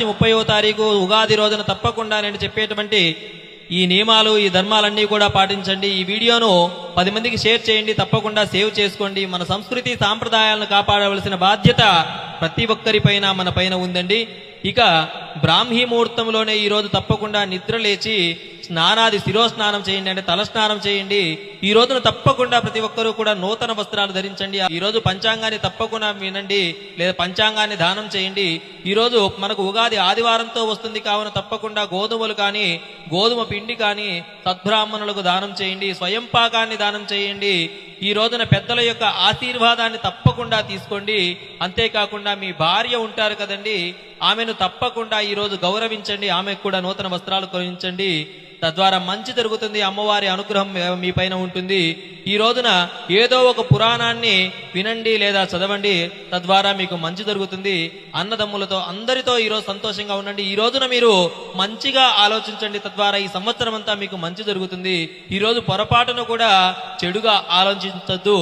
మార్చి 30వ తారీఖు ఉగాది రోజున తప్పకుండా నేను చెప్పేటువంటి ఈ నియమాలు ఈ ధర్మాలన్నీ కూడా పాటించండి. ఈ వీడియోను 10 మందికి షేర్ చేయండి. తప్పకుండా సేవ్ చేసుకోండి. మన సంస్కృతి సాంప్రదాయాలను కాపాడవలసిన బాధ్యత ప్రతి ఒక్కరిపైన మన పైన ఉందండి. ఇక బ్రాహ్మీ ముహూర్తంలోనే ఈ రోజు తప్పకుండా నిద్ర లేచి శిరోస్నానం చేయండి, అంటే తల స్నానం చేయండి. ఈ రోజున తప్పకుండా ప్రతి ఒక్కరూ కూడా నూతన వస్త్రాలు ధరించండి. ఈ రోజు పంచాంగాన్ని తప్పకుండా వినండి, లేదా పంచాంగాన్ని దానం చేయండి. ఈ రోజు మనకు ఉగాది ఆదివారంతో వస్తుంది కావున తప్పకుండా గోధుమలు కానీ గోధుమ పిండి కానీ సద్బ్రాహ్మణులకు దానం చేయండి. స్వయం పాకాన్ని దానం చేయండి. ఈ రోజున పెద్దల యొక్క ఆశీర్వాదాన్ని తప్పకుండా తీసుకోండి. అంతేకాకుండా మీ భార్య ఉంటారు కదండి, ఆమెను తప్పకుండా ఈ రోజు గౌరవించండి. ఆమెకు కూడా నూతన వస్త్రాలు కొనించండి. తద్వారా మంచి జరుగుతుంది. అమ్మవారి అనుగ్రహం మీ పైన ఉంటుంది. ఈ రోజున ఏదో ఒక పురాణాన్ని వినండి లేదా చదవండి, తద్వారా మీకు మంచి జరుగుతుంది. అన్నదమ్ములతో అందరితో ఈరోజు సంతోషంగా ఉండండి. ఈ రోజున మీరు మంచిగా ఆలోచించండి, తద్వారా ఈ సంవత్సరం అంతా మీకు మంచి జరుగుతుంది. ఈ రోజు పొరపాటును కూడా చెడుగా ఆలోచించద్దు.